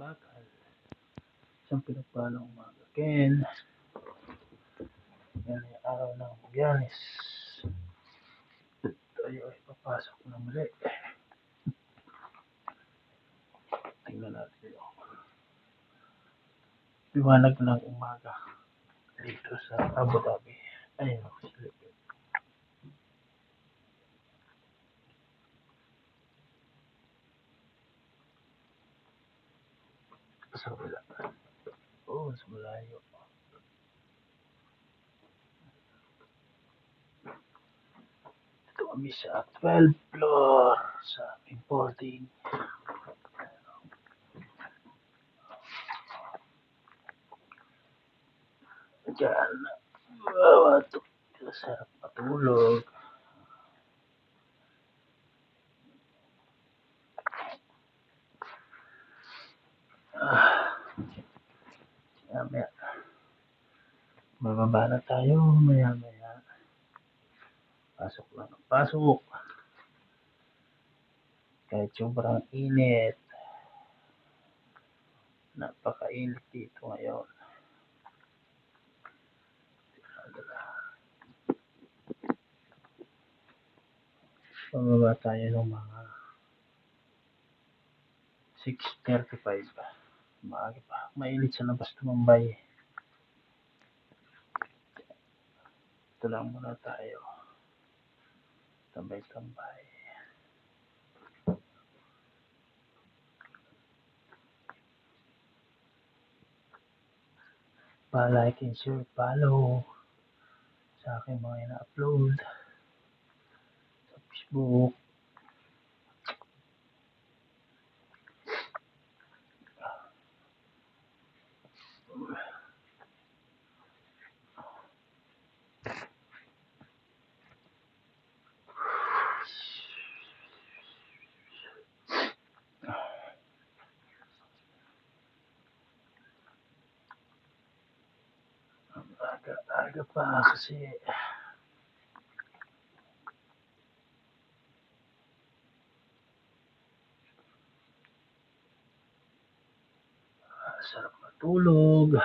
bakal. Isang pinagpalang umaga. Ken, yan ay araw ng Biyernes. Tayo ay papasok na muli. Tingnan natin yung liwanag ng umaga dito sa Abu Dhabi. Ayun ako silipin. Sa wala. Sa malayo. Ito kami sa 12th floor sa aming boarding. Diyan. Sarap matulog. Maya. Bababa na tayo. Maya. Pasok lang ang pasok. Kahit sobrang init. Napakainit dito ngayon. Pababa tayo ng mga 6:35. Maaga pa. Mainit sa labas tumambay. Ito lang muna tayo. Tambay-tambay. Pa-like and share, follow sa aking mga ina-upload sa Facebook. Aga pa kasi sarap matulog.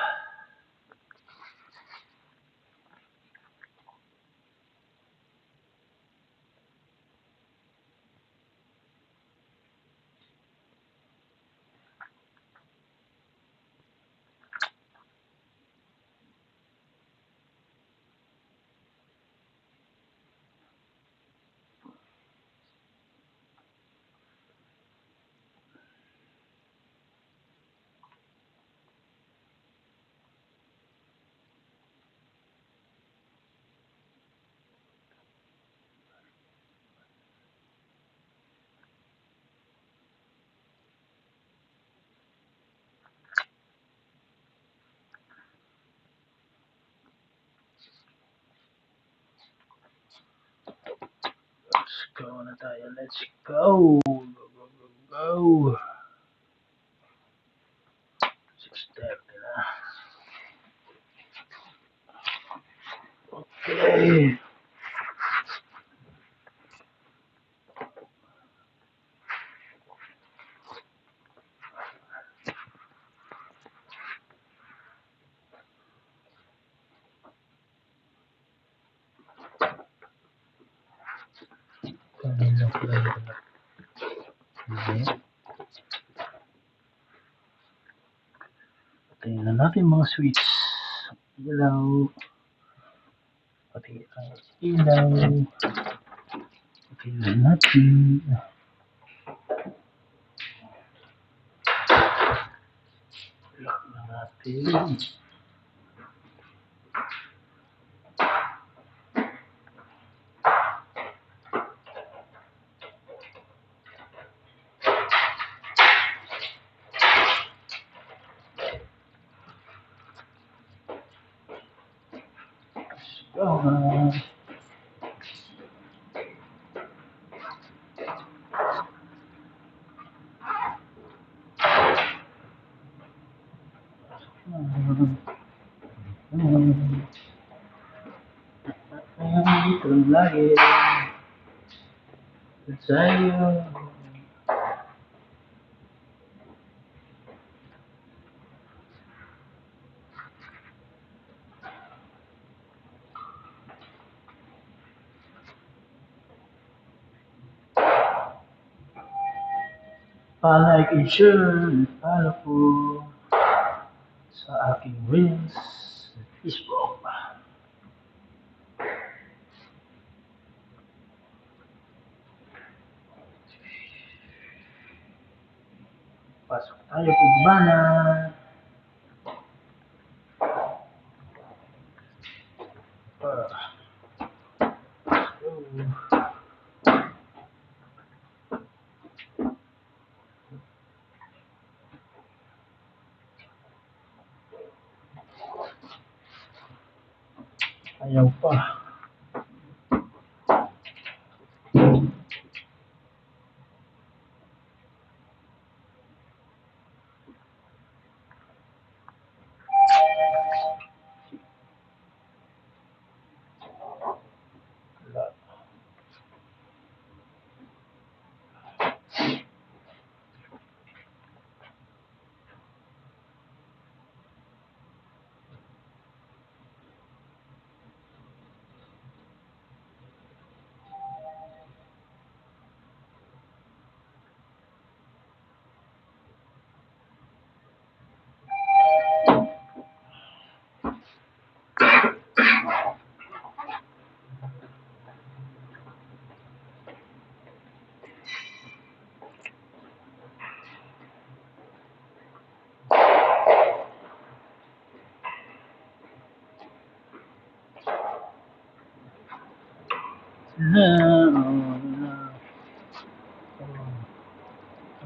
Let's go na tayo. Let's go. Go. 6:30 na. Okay. Kanina ko lang ito. Patayin na natin mga switch. Ilaw. Pati ang ilaw. Patayin na natin. Lock na natin. Dito lagi sa'yo. Palike and share, follow po sa aking Reels sa Facebook. Pasok tayo po bana. Ayaw pa.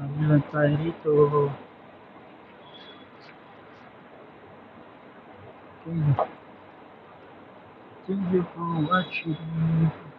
Ano lang tayo dito. Thank you for watching.